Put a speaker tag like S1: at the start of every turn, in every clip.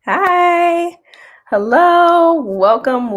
S1: Hi. Hello. Welcome,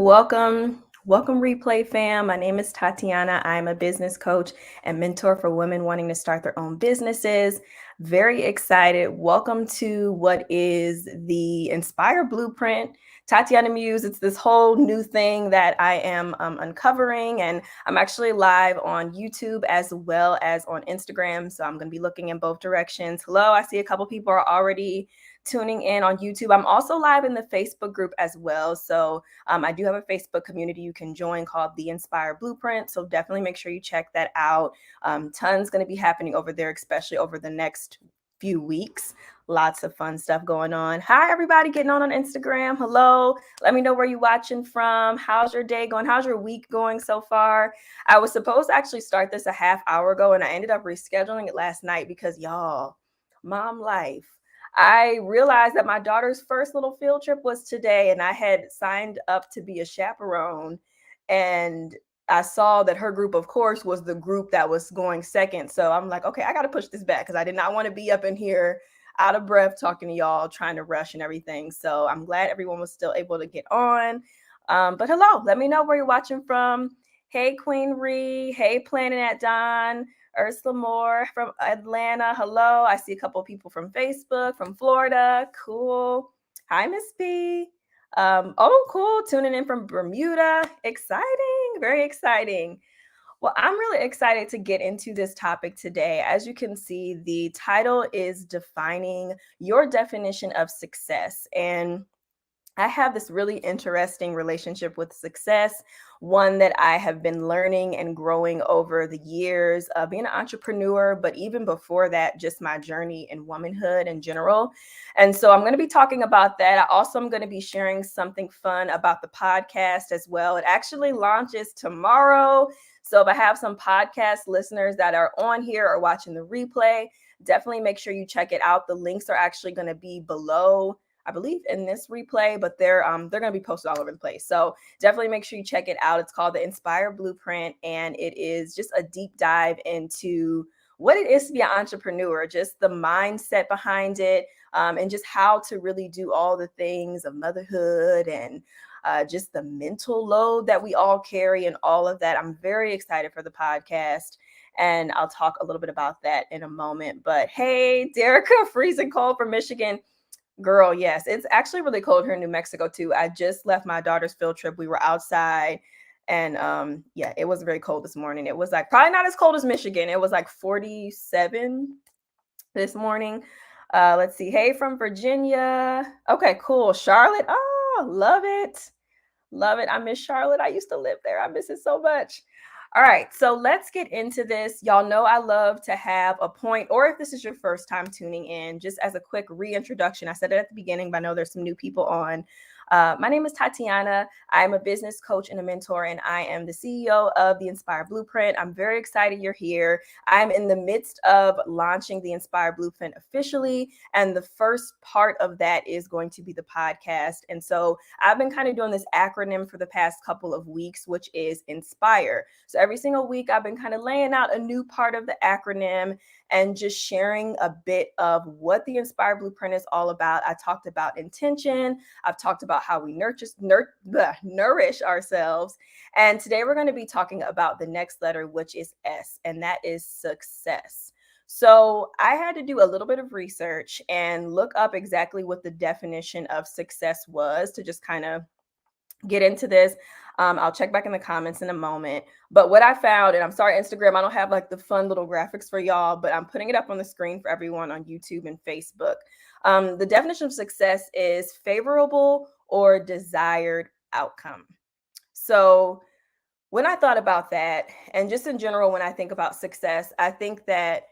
S1: Replay fam. My name is Tatiana. I'm a business coach and mentor for women wanting to start their own businesses. Very excited. Welcome to what is the Inspire Bluprint. Tatiana Muse. It's this whole new thing that I am uncovering, and I'm actually live on YouTube as well as on Instagram. So I'm going to be looking in both directions. Hello. I see a couple people are already tuning in on YouTube. I'm also live in the Facebook group as well. So I do have a Facebook community you can join called the Inspire Bluprint. So definitely make sure you check that out. Tons going to be happening over there, especially over the next few weeks. Lots of fun stuff going on. Hi, everybody getting on Instagram. Hello. Let me know where you're watching from. How's your day going? How's your week going so far? I was supposed to actually start this a half hour ago, and I ended up rescheduling it last night because y'all, mom life. I realized that my daughter's first little field trip was today, and I had signed up to be a chaperone. And I saw that her group, of course, was the group that was going second. So I'm like, okay, I got to push this back because I did not want to be up in here out of breath talking to y'all, trying to rush and everything. So I'm glad everyone was still able to get on. But hello, let me know where you're watching from. Hey, Queen Ree. Hey, Planet at Dawn. Ursula Moore from Atlanta. Hello. I see a couple of people from Facebook, from Florida. Cool. Hi, Miss B. Oh, cool. Tuning in from Bermuda. Exciting. Very exciting. Well, I'm really excited to get into this topic today. As you can see, the title is Defining Your Definition of Success. And I have this really interesting relationship with success, one that I have been learning and growing over the years of being an entrepreneur, but even before that, just my journey in womanhood in general. And so I'm going to be talking about that. I also am going to be sharing something fun about the podcast as well. It actually launches tomorrow. So if I have some podcast listeners that are on here or watching the replay, definitely make sure you check it out. The links are actually going to be below, I believe, in this replay, but they're going to be posted all over the place. So definitely make sure you check it out. It's called the Inspire Bluprint, and it is just a deep dive into what it is to be an entrepreneur, just the mindset behind it, and just how to really do all the things of motherhood and just the mental load that we all carry and all of that. I'm very excited for the podcast. And I'll talk a little bit about that in a moment. But hey, Derica, freezing cold from Michigan. Girl, yes, it's actually really cold here in New Mexico too. I just left my daughter's field trip. We were outside, and yeah, it was very cold this morning. It was like probably not as cold as Michigan. It was like 47 this morning. Let's see. Hey, from Virginia. Okay, cool. Charlotte. Oh, love it. Love it. I miss Charlotte. I used to live there. I miss it so much. All right, so let's get into this. Y'all know I love to have a point, or if this is your first time tuning in, just as a quick reintroduction. I said it at the beginning, but I know there's some new people on. My name is Tatiana. I'm a business coach and a mentor, and I am the CEO of the Inspire Bluprint. I'm very excited you're here. I'm in the midst of launching the Inspire Bluprint officially, and the first part of that is going to be the podcast. And so I've been kind of doing this acronym for the past couple of weeks, which is Inspire. So every single week, I've been kind of laying out a new part of the acronym and just sharing a bit of what the Inspire Bluprint is all about. I talked about intention. I've talked about how we nourish ourselves. And today we're going to be talking about the next letter, which is S, and that is success. So I had to do a little bit of research and look up exactly what the definition of success was to just kind of get into this. I'll check back in the comments in a moment. But what I found, and I'm sorry, Instagram, I don't have like the fun little graphics for y'all, but I'm putting it up on the screen for everyone on YouTube and Facebook. The definition of success is favorable or desired outcome. So when I thought about that, and just in general, when I think about success, I think that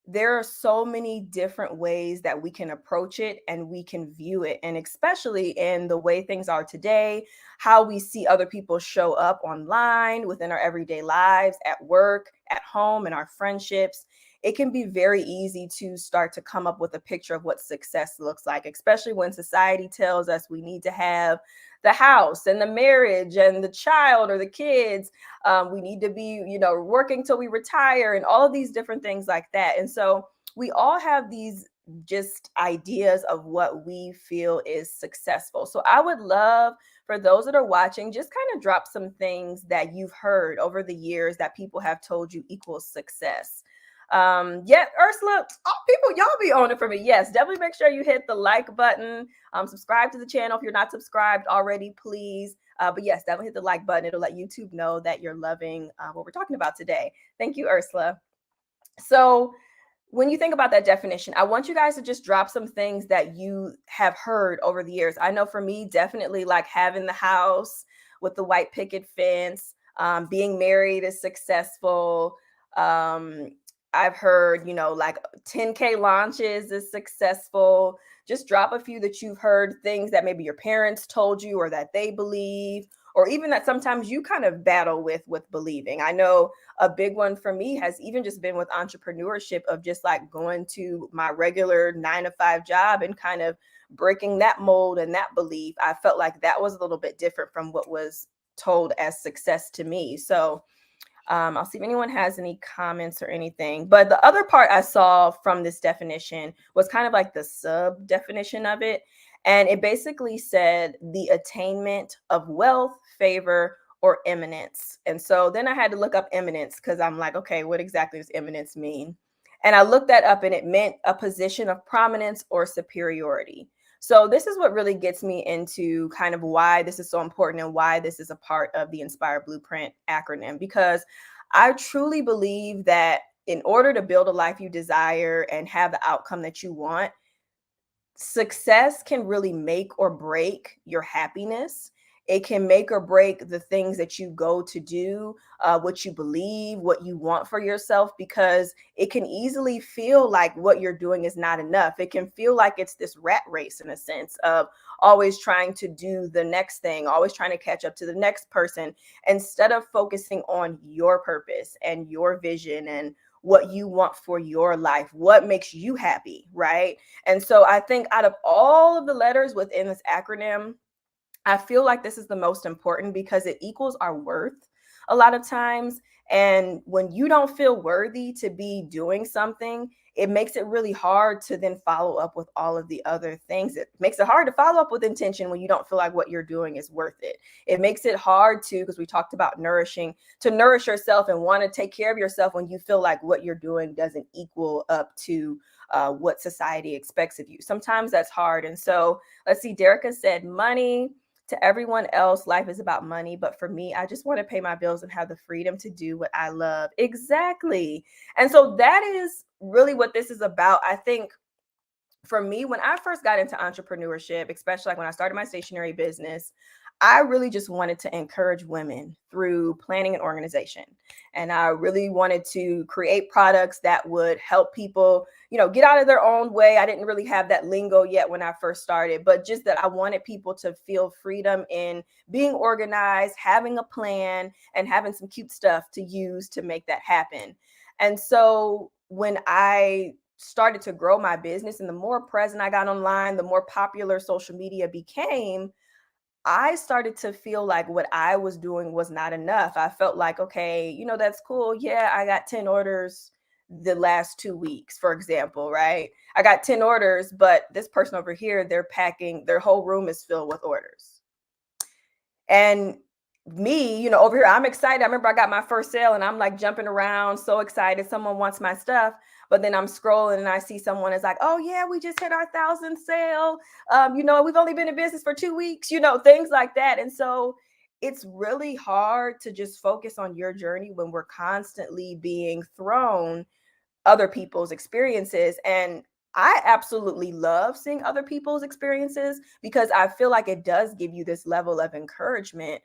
S1: there are so many different ways that we can approach it and we can view it. And especially in the way things are today, how we see other people show up online within our everyday lives, at work, at home, in our friendships. It can be very easy to start to come up with a picture of what success looks like, especially when society tells us we need to have the house and the marriage and the child or the kids. We need to be, working till we retire and all of these different things like that. And so we all have these just ideas of what we feel is successful. So I would love for those that are watching, just kind of drop some things that you've heard over the years that people have told you equals success. Yeah, Ursula, oh, people, y'all be on it for me. Yes, definitely make sure you hit the like button. Subscribe to the channel if you're not subscribed already, please. But yes, definitely hit the like button. It'll let YouTube know that you're loving what we're talking about today. Thank you, Ursula. So, when you think about that definition, I want you guys to just drop some things that you have heard over the years. I know for me, definitely like having the house with the white picket fence, being married is successful. Um, I've heard, like 10K launches is successful. Just drop a few that you've heard, things that maybe your parents told you or that they believe, or even that sometimes you kind of battle with believing. I know a big one for me has even just been with entrepreneurship, of just like going to my regular 9 to 5 job and kind of breaking that mold and that belief. I felt like that was a little bit different from what was told as success to me. So I'll see if anyone has any comments or anything. But the other part I saw from this definition was kind of like the sub definition of it. And it basically said the attainment of wealth, favor, or eminence. And so then I had to look up eminence, because I'm like, okay, what exactly does eminence mean? And I looked that up, and it meant a position of prominence or superiority. So this is what really gets me into kind of why this is so important and why this is a part of the Inspire Bluprint acronym, because I truly believe that in order to build a life you desire and have the outcome that you want, success can really make or break your happiness. It can make or break the things that you go to do, what you believe, what you want for yourself, because it can easily feel like what you're doing is not enough. It can feel like it's this rat race, in a sense of always trying to do the next thing, always trying to catch up to the next person, instead of focusing on your purpose and your vision and what you want for your life, what makes you happy, right? And so I think out of all of the letters within this acronym, I feel like this is the most important, because it equals our worth a lot of times. And when you don't feel worthy to be doing something, it makes it really hard to then follow up with all of the other things. It makes it hard to follow up with intention when you don't feel like what you're doing is worth it. It makes it hard to, because we talked about to nourish yourself and want to take care of yourself when you feel like what you're doing doesn't equal up to what society expects of you. Sometimes that's hard. And so let's see, Derica said money. To everyone else, life is about money. But for me, I just want to pay my bills and have the freedom to do what I love. Exactly. And so that is really what this is about. I think for me, when I first got into entrepreneurship, especially like when I started my stationery business, I really just wanted to encourage women through planning and organization. And I really wanted to create products that would help people, get out of their own way. I didn't really have that lingo yet when I first started, but just that I wanted people to feel freedom in being organized, having a plan, and having some cute stuff to use to make that happen. And so when I started to grow my business and the more present I got online, the more popular social media became, I started to feel like what I was doing was not enough. I felt like, okay, that's cool. Yeah, I got 10 orders the last 2 weeks, for example, right? I got 10 orders, but this person over here, they're packing, their whole room is filled with orders. And me, over here, I'm excited. I remember I got my first sale and I'm like jumping around, so excited. Someone wants my stuff. But then I'm scrolling and I see someone is like, oh yeah, we just hit our 1,000th sale. We've only been in business for 2 weeks, things like that. And so it's really hard to just focus on your journey when we're constantly being thrown other people's experiences. And I absolutely love seeing other people's experiences, because I feel like it does give you this level of encouragement,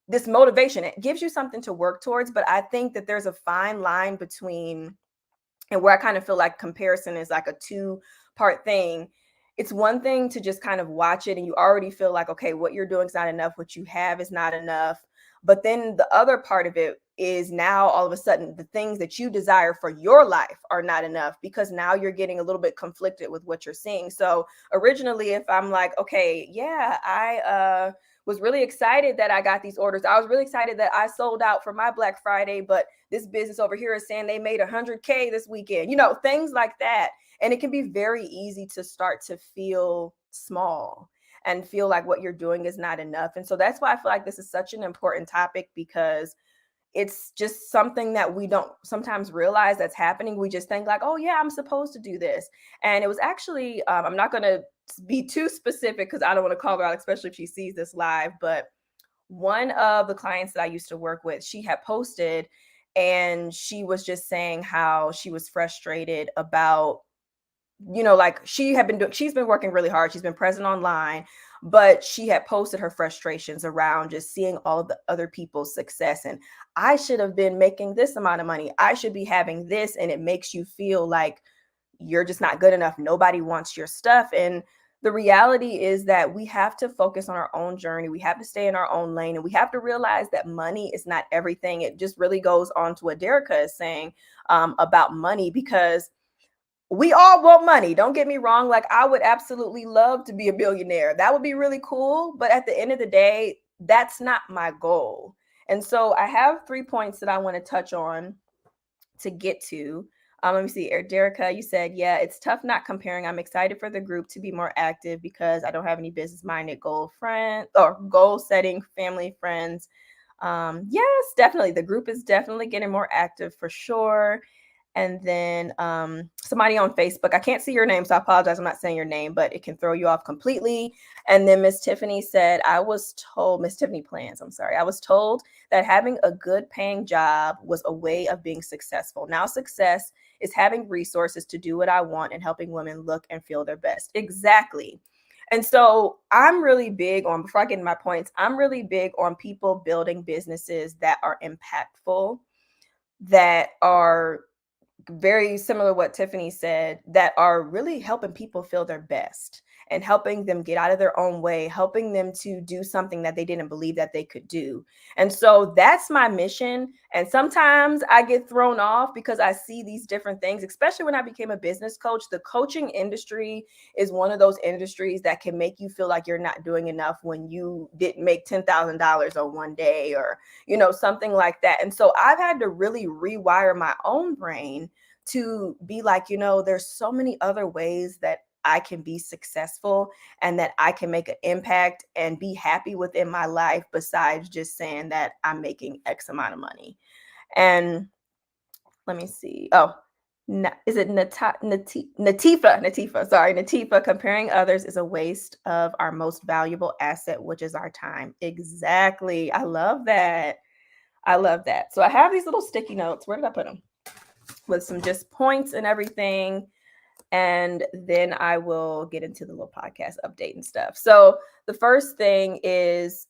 S1: this motivation. It gives you something to work towards. But I think that there's a fine line between, and where I kind of feel like comparison is like a two-part thing. It's one thing to just kind of watch it and you already feel like, okay, what you're doing is not enough. What you have is not enough. But then the other part of it is now all of a sudden the things that you desire for your life are not enough, because now you're getting a little bit conflicted with what you're seeing. So originally, if I'm like, okay, yeah, I was really excited that I got these orders. I was really excited that I sold out for my Black Friday, but this business over here is saying they made 100K this weekend, things like that. And it can be very easy to start to feel small and feel like what you're doing is not enough. And so that's why I feel like this is such an important topic, because it's just something that we don't sometimes realize that's happening. We just think like, oh yeah, I'm supposed to do this. And it was actually, I'm not going to be too specific because I don't want to call her out, especially if she sees this live. But one of the clients that I used to work with, she had posted and she was just saying how she was frustrated about, like she's been working really hard. She's been present online, but she had posted her frustrations around just seeing all the other people's success. And I should have been making this amount of money. I should be having this. And it makes you feel like you're just not good enough. Nobody wants your stuff. And the reality is that we have to focus on our own journey. We have to stay in our own lane, and we have to realize that money is not everything. It just really goes on to what Derica is saying about money, because we all want money. Don't get me wrong. Like, I would absolutely love to be a billionaire. That would be really cool. But at the end of the day, that's not my goal. And so I have 3 points that I want to touch on to get to. Let me see. Derica, you said, yeah, it's tough not comparing. I'm excited for the group to be more active because I don't have any business-minded goal setting family friends. Yes, definitely. The group is definitely getting more active for sure. And then somebody on Facebook, I can't see your name, so I apologize. I'm not saying your name, but it can throw you off completely. And then Miss Tiffany said, Miss Tiffany Plans, I'm sorry. I was told that having a good paying job was a way of being successful. Now success is having resources to do what I want and helping women look and feel their best. Exactly. And so I'm really big on, before I get into my points, I'm really big on people building businesses that are impactful, that are very similar to what Tiffany said, that are really helping people feel their best and helping them get out of their own way, helping them to do something that they didn't believe that they could do. And so that's my mission. And sometimes I get thrown off because I see these different things, especially when I became a business coach. The coaching industry is one of those industries that can make you feel like you're not doing enough when you didn't make $10,000 on one day, or, something like that. And so I've had to really rewire my own brain to be like, there's so many other ways that I can be successful and that I can make an impact and be happy within my life, besides just saying that I'm making X amount of money. And let me see. Oh, is it Natifa? Sorry, Natifa. Comparing others is a waste of our most valuable asset, which is our time. Exactly. I love that. So I have these little sticky notes. Where did I put them? With some just points and everything. And then I will get into the little podcast update and stuff. So the first thing is,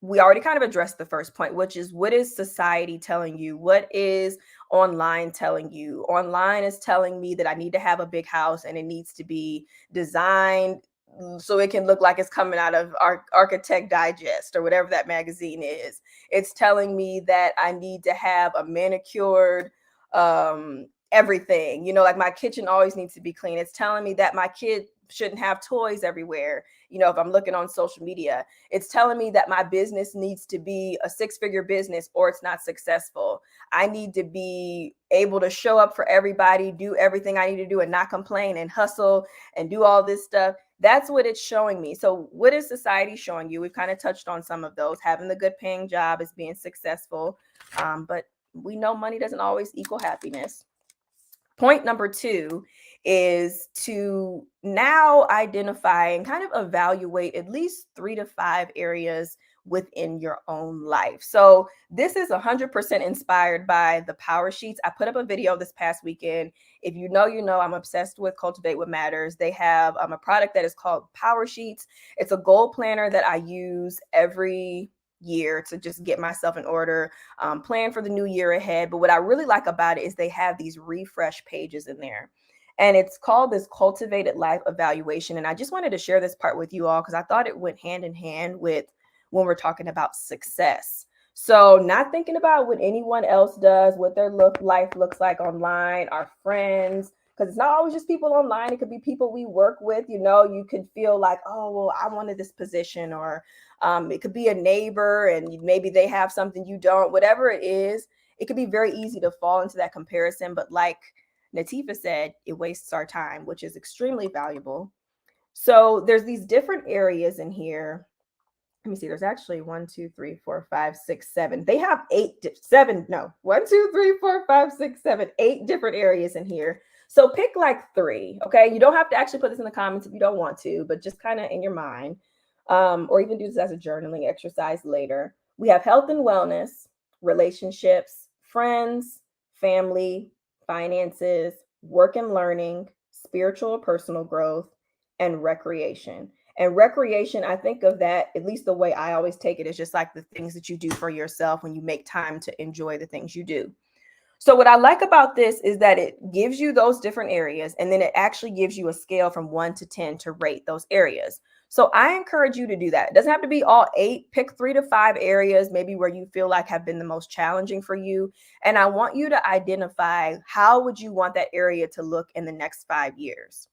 S1: we already kind of addressed the first point, which is, what is society telling you? What is online telling you? Online is telling me that I need to have a big house and it needs to be designed so it can look like it's coming out of Architect Digest or whatever that magazine is. It's telling me that I need to have a manicured everything, like my kitchen always needs to be clean. It's telling me that my kid shouldn't have toys everywhere. If I'm looking on social media, it's telling me that my business needs to be a 6-figure business or it's not successful. I need to be able to show up for everybody, do everything I need to do and not complain and hustle and do all this stuff. That's what it's showing me. So what is society showing you? We've kind of touched on some of those. Having the good paying job is being successful. But we know money doesn't always equal happiness. Point number 2 is to now identify and kind of evaluate at least 3 to 5 areas within your own life. So this is 100% inspired by the Power Sheets. I put up a video this past weekend. If you know, I'm obsessed with Cultivate What Matters. They have a product that is called Power Sheets. It's a goal planner that I use every year to just get myself in order, plan for the new year ahead. But what I really like about it is they have these refresh pages in there. And it's called this Cultivated Life Evaluation. And I just wanted to share this part with you all because I thought it went hand in hand with when we're talking about success. So not thinking about what anyone else does, what their life looks like online, our friends, because it's not always just people online. It could be people we work with. You could feel like, oh, well, I wanted this position, or it could be a neighbor and maybe they have something you don't. Whatever it is, it could be very easy to fall into that comparison. But like Natifa said, it wastes our time, which is extremely valuable. So there's these different areas in here. Let me see, there's actually 1, 2, 3, 4, 5, 6, 7. They have seven, no, 1, 2, 3, 4, 5, 6, 7, 8 different areas in here. So pick like three, okay? You don't have to actually put this in the comments if you don't want to, but just kind of in your mind, or even do this as a journaling exercise later. We have health and wellness, relationships, friends, family, finances, work and learning, spiritual or personal growth, and recreation. And recreation, I think of that, at least the way I always take it, is just like the things that you do for yourself when you make time to enjoy the things you do. So what I like about this is that it gives you those different areas, and then it actually gives you a scale from 1 to 10 to rate those areas. So I encourage you to do that. It doesn't have to be all 8. Pick 3 to 5 areas, maybe where you feel like have been the most challenging for you. And I want you to identify, how would you want that area to look in the next 5 years?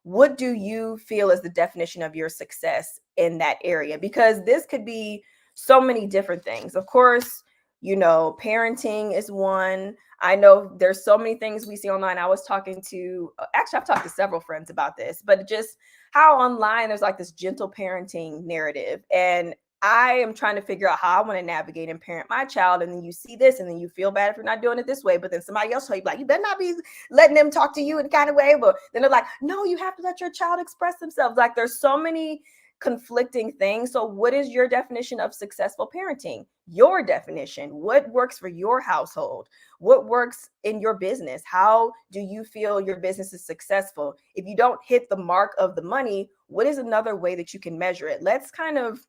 S1: What do you feel is the definition of your success in that area? Because this could be so many different things. Of course, parenting is one. I know there's so many things we see online. I was talking to, actually, I've talked to several friends about this, but just how online there's like this gentle parenting narrative. And I am trying to figure out how I want to navigate and parent my child. And then you see this, and then you feel bad if you're not doing it this way. But then somebody else will be like, you better not be letting them talk to you in kind of way. But then they're like, no, you have to let your child express themselves. Like, there's so many conflicting things. So what is your definition of successful parenting? Your definition. What works for your household? What works in your business? How do you feel your business is successful? If you don't hit the mark of the money, what is another way that you can measure it? Let's kind of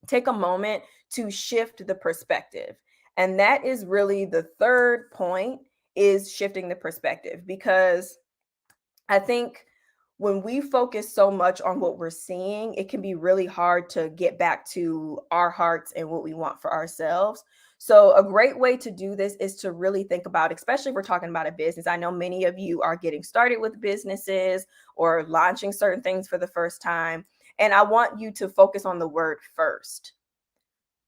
S1: take a moment to shift the perspective. And that is really the third point, is shifting the perspective. Because I think when we focus so much on what we're seeing, it can be really hard to get back to our hearts and what we want for ourselves. So a great way to do this is to really think about, especially if we're talking about a business. I know many of you are getting started with businesses or launching certain things for the first time. And I want you to focus on the word first.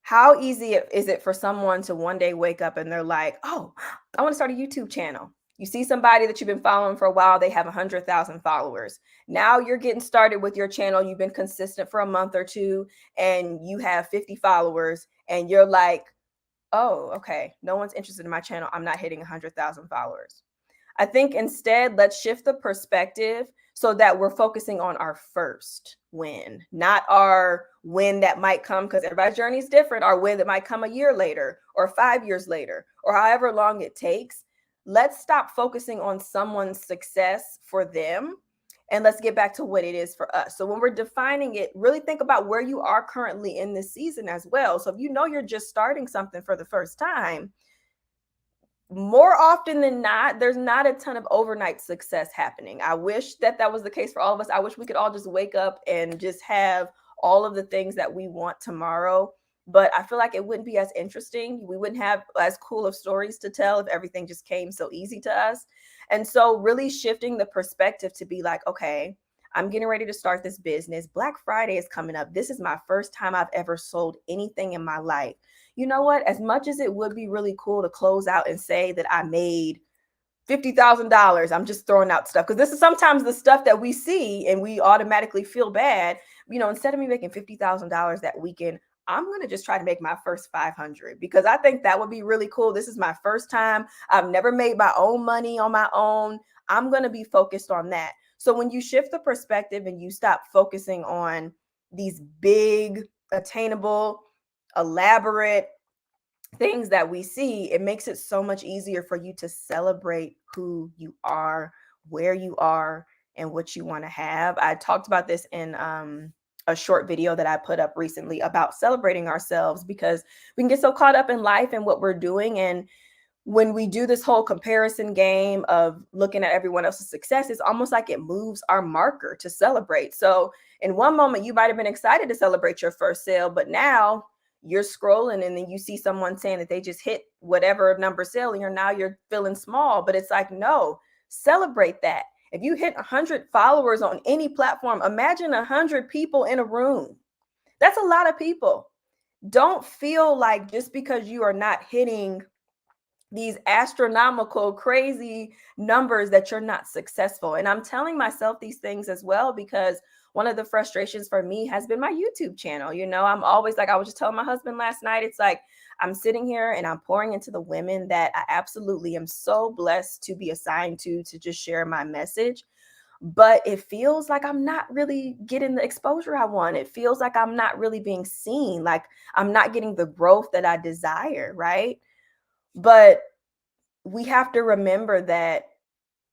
S1: How easy is it for someone to one day wake up and they're like, oh, I want to start a YouTube channel. You see somebody that you've been following for a while, they have 100,000 followers. Now you're getting started with your channel. You've been consistent for a month or two, and you have 50 followers, and you're like, oh, okay, no one's interested in my channel. I'm not hitting 100,000 followers. I think instead, let's shift the perspective so that we're focusing on our first win, not our win that might come, because everybody's journey is different, our win that might come a year later or 5 years later or however long it takes. Let's stop focusing on someone's success for them, and let's get back to what it is for us. So when we're defining it, really think about where you are currently in this season as well. So if you know you're just starting something for the first time, more often than not, there's not a ton of overnight success happening. I wish that was the case for all of us. I wish we could all just wake up and just have all of the things that we want tomorrow. But I feel like it wouldn't be as interesting. We wouldn't have as cool of stories to tell if everything just came so easy to us. And so really shifting the perspective to be like, okay, I'm getting ready to start this business. Black Friday is coming up. This is my first time I've ever sold anything in my life. You know what? As much as it would be really cool to close out and say that I made $50,000, I'm just throwing out stuff, because this is sometimes the stuff that we see and we automatically feel bad. Instead of me making $50,000 that weekend, I'm going to just try to make my first 500, because I think that would be really cool. This is my first time. I've never made my own money on my own. I'm going to be focused on that. So when you shift the perspective and you stop focusing on these big, attainable, elaborate things that we see, it makes it so much easier for you to celebrate who you are, where you are, and what you want to have. I talked about this in a short video that I put up recently about celebrating ourselves, because we can get so caught up in life and what we're doing. And when we do this whole comparison game of looking at everyone else's success, it's almost like it moves our marker to celebrate. So in one moment, you might have been excited to celebrate your first sale, but now you're scrolling and then you see someone saying that they just hit whatever number sale and you're feeling small, but it's like, no, celebrate that. If you hit 100 followers on any platform, imagine 100 people in a room. That's a lot of people. Don't feel like just because you are not hitting these astronomical, crazy numbers that you're not successful. And I'm telling myself these things as well, because one of the frustrations for me has been my YouTube channel. I'm always like, I was just telling my husband last night, it's like I'm sitting here and I'm pouring into the women that I absolutely am so blessed to be assigned to just share my message. But it feels like I'm not really getting the exposure I want. It feels like I'm not really being seen, like I'm not getting the growth that I desire, right? But we have to remember that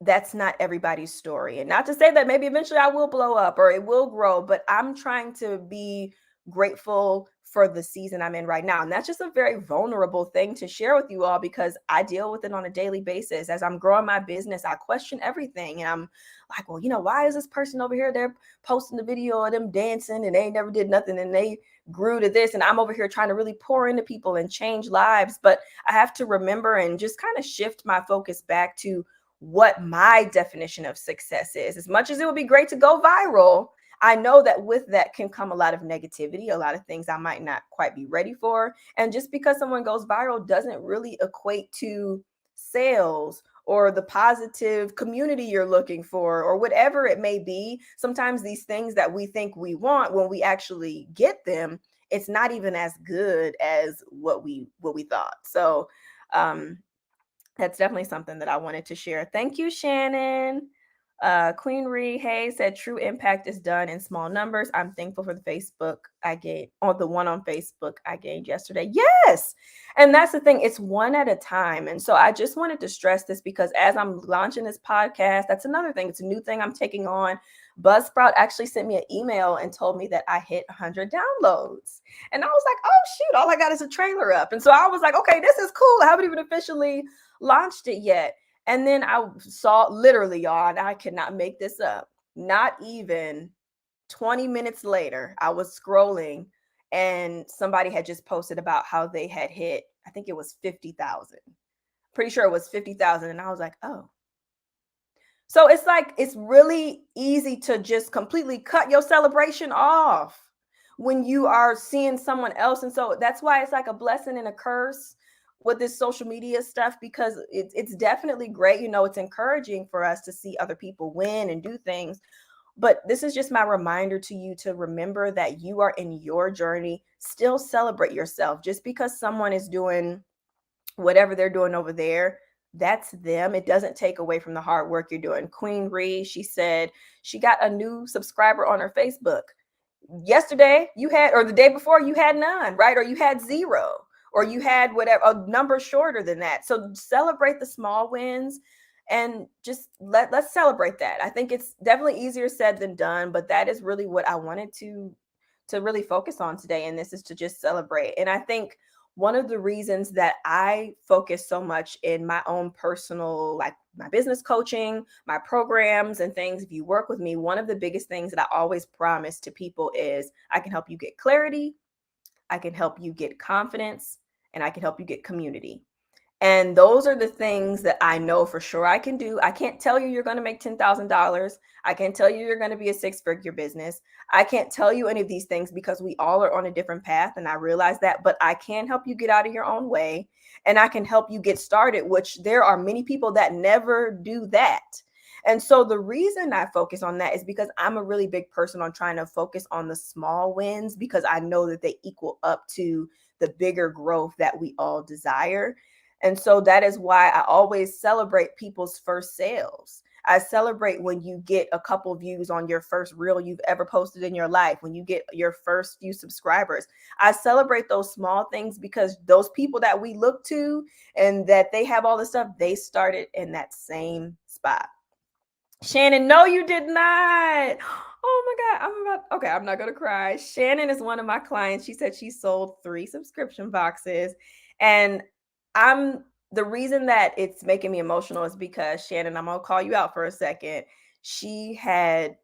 S1: that's not everybody's story. And not to say that maybe eventually I will blow up or it will grow, but I'm trying to be grateful for the season I'm in right now. And that's just a very vulnerable thing to share with you all, because I deal with it on a daily basis. As I'm growing my business, I question everything. And I'm like, well, why is this person over here? They're posting the video of them dancing and they never did nothing and they grew to this. And I'm over here trying to really pour into people and change lives. But I have to remember and just kind of shift my focus back to what my definition of success is. As much as it would be great to go viral, I know that with that can come a lot of negativity, a lot of things I might not quite be ready for. And just because someone goes viral doesn't really equate to sales or the positive community you're looking for or whatever it may be. Sometimes these things that we think we want, when we actually get them, it's not even as good as what we thought. So that's definitely something that I wanted to share. Thank you, Shannon. Queen Ree Hayes said, true impact is done in small numbers. I'm thankful for the Facebook I gained, or the one on Facebook I gained yesterday. Yes. And that's the thing. It's one at a time. And so I just wanted to stress this, because as I'm launching this podcast, that's another thing. It's a new thing I'm taking on. Buzzsprout actually sent me an email and told me that I hit 100 downloads. And I was like, oh, shoot, all I got is a trailer up. And so I was like, okay, this is cool. I haven't even officially launched it yet. And then I saw, literally, y'all, and I cannot make this up, not even 20 minutes later, I was scrolling and somebody had just posted about how they had hit, I think it was 50,000. Pretty sure it was 50,000. And I was like, oh. So it's like, it's really easy to just completely cut your celebration off when you are seeing someone else. And so that's why it's like a blessing and a curse with this social media stuff, because it's definitely great. It's encouraging for us to see other people win and do things. But this is just my reminder to you to remember that you are in your journey. Still celebrate yourself. Just because someone is doing whatever they're doing over there, that's them. It doesn't take away from the hard work you're doing. Queen Ree, she said she got a new subscriber on her Facebook. Yesterday you had, or the day before you had none, right? Or you had zero, or you had whatever, a number shorter than that. So celebrate the small wins and just let's celebrate that. I think it's definitely easier said than done, but that is really what I wanted to really focus on today. And this is to just celebrate. And I think one of the reasons that I focus so much in my own personal, like my business coaching, my programs and things, if you work with me, one of the biggest things that I always promise to people is I can help you get clarity, I can help you get confidence, and I can help you get community. And those are the things that I know for sure I can do. I can't tell you you're going to make $10,000. I can't tell you you're going to be a six-figure business. I can't tell you any of these things, because we all are on a different path. And I realize that, but I can help you get out of your own way, and I can help you get started, which there are many people that never do that. And so the reason I focus on that is because I'm a really big person on trying to focus on the small wins, because I know that they equal up to the bigger growth that we all desire. And so that is why I always celebrate people's first sales. I celebrate when you get a couple views on your first reel you've ever posted in your life, when you get your first few subscribers. I celebrate those small things, because those people that we look to and that they have all this stuff, they started in that same spot. Shannon, no, you did not. Oh my God. I'm not going to cry. Shannon is one of my clients. She said she sold 3 subscription boxes. And the reason that it's making me emotional is because, Shannon, I'm going to call you out for a second. She had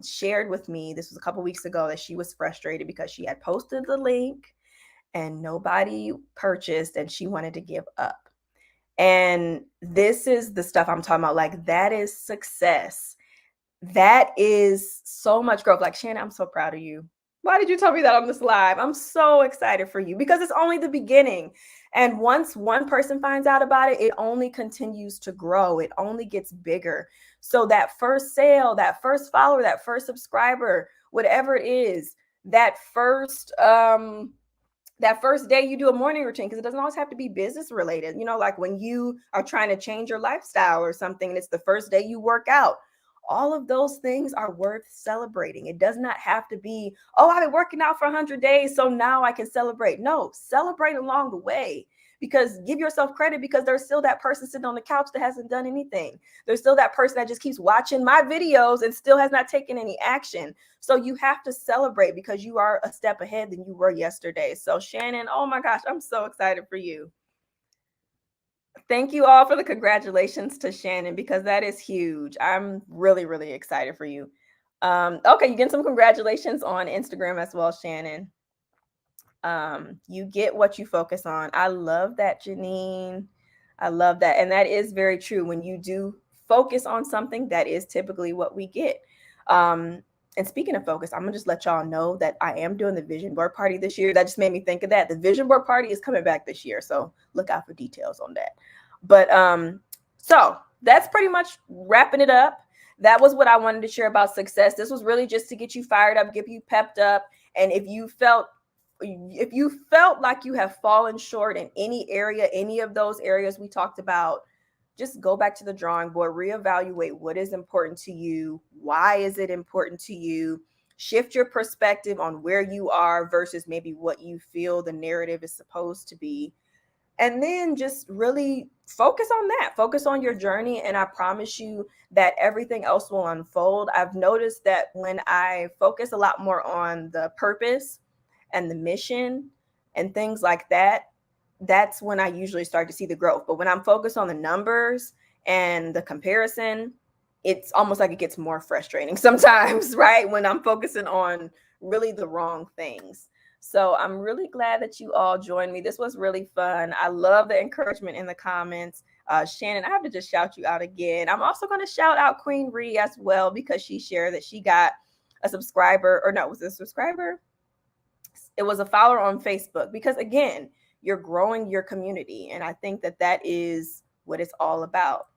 S1: shared with me, this was a couple weeks ago, that she was frustrated because she had posted the link and nobody purchased, and she wanted to give up. And this is the stuff I'm talking about. Like, that is success. That is so much growth. Like, Shannon, I'm so proud of you. Why did you tell me that on this live? I'm so excited for you because it's only the beginning. And once one person finds out about it, it only continues to grow. It only gets bigger. So that first sale, that first follower, that first subscriber, whatever it is, that first day you do a morning routine, because it doesn't always have to be business related. Like when you are trying to change your lifestyle or something, and it's the first day you work out. All of those things are worth celebrating. It does not have to be, oh, I've been working out for 100 days, so now I can celebrate. No, celebrate along the way, because give yourself credit, because there's still that person sitting on the couch that hasn't done anything. There's still that person that just keeps watching my videos and still has not taken any action. So you have to celebrate, because you are a step ahead than you were yesterday. So Shannon, oh my gosh, I'm so excited for you. Thank you all for the congratulations to Shannon, because that is huge. I'm really, really excited for you. Okay, you get some congratulations on Instagram as well, Shannon. You get what you focus on. I love that, Janine. I love that. And that is very true. When you do focus on something, that is typically what we get. And speaking of focus, I'm gonna just let y'all know that I am doing the vision board party this year. That just made me think of that. The vision board party is coming back this year, so look out for details on that. But so that's pretty much wrapping it up. That was what I wanted to share about success. This was really just to get you fired up, get you pepped up. And if you felt like you have fallen short in any area, any of those areas we talked about, just go back to the drawing board, reevaluate what is important to you. Why is it important to you? Shift your perspective on where you are versus maybe what you feel the narrative is supposed to be. And then just really focus on that. Focus on your journey. And I promise you that everything else will unfold. I've noticed that when I focus a lot more on the purpose and the mission and things like that, that's when I usually start to see the growth. But when I'm focused on the numbers and the comparison, it's almost like it gets more frustrating sometimes, right? When I'm focusing on really the wrong things. So I'm really glad that you all joined me. This was really fun. I love the encouragement in the comments. Shannon, I have to just shout you out again. I'm also going to shout out Queen Ree as well, because she shared that she got a subscriber, or no, was it a subscriber? It was a follower on Facebook, because again, you're growing your community. And I think that that is what it's all about.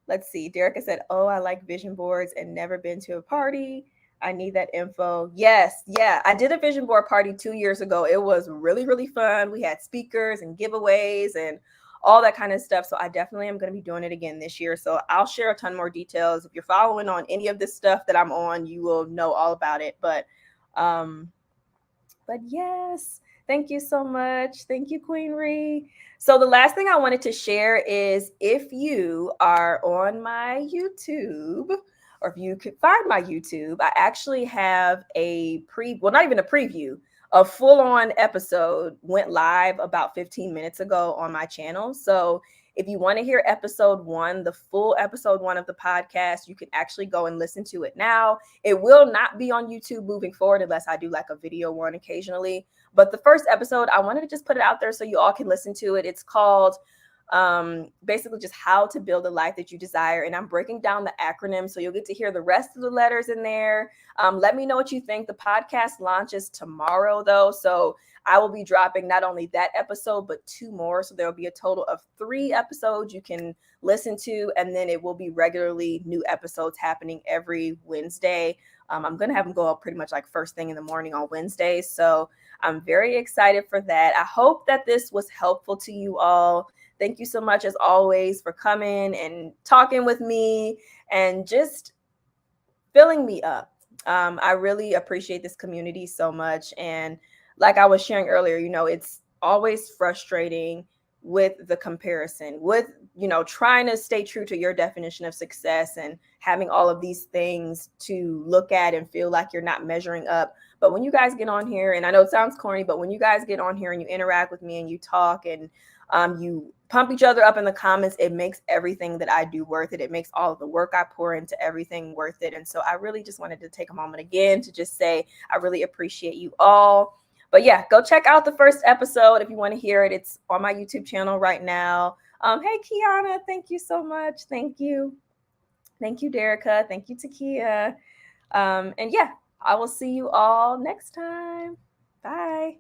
S1: Let's see. Derica said, oh, I like vision boards and never been to a party. I need that info. Yes. Yeah. I did a vision board party 2 years ago. It was really, really fun. We had speakers and giveaways and all that kind of stuff. So I definitely am going to be doing it again this year. So I'll share a ton more details. If you're following on any of this stuff that I'm on, you will know all about it. But yes, thank you so much. Thank you, Queen Ree. So the last thing I wanted to share is, if you are on my YouTube, or if you could find my YouTube, I actually have not even a preview, a full-on episode went live about 15 minutes ago on my channel. So if you want to hear episode 1, the full episode 1 of the podcast, you can actually go and listen to it now. It will not be on YouTube moving forward unless I do like a video one occasionally. But the first episode, I wanted to just put it out there so you all can listen to it. It's called basically just how to build a life that you desire. And I'm breaking down the acronym, so you'll get to hear the rest of the letters in there. Let me know what you think. The podcast launches tomorrow, though. So I will be dropping not only that episode, but 2 more. So there will be a total of 3 episodes you can listen to. And then it will be regularly new episodes happening every Wednesday. I'm going to have them go up pretty much like first thing in the morning on Wednesdays. So I'm very excited for that. I hope that this was helpful to you all. Thank you so much, as always, for coming and talking with me and just filling me up. I really appreciate this community so much. And like I was sharing earlier, it's always frustrating with the comparison, with, trying to stay true to your definition of success and having all of these things to look at and feel like you're not measuring up. But when you guys get on here, and I know it sounds corny, but when you guys get on here and you interact with me and you talk and you pump each other up in the comments, it makes everything that I do worth it. It makes all of the work I pour into everything worth it. And so I really just wanted to take a moment again to just say, I really appreciate you all. But yeah, go check out the first episode if you want to hear it. It's on my YouTube channel right now. Hey, Kiana, thank you so much. Thank you. Thank you, Derica. Thank you, Takia. And yeah, I will see you all next time. Bye.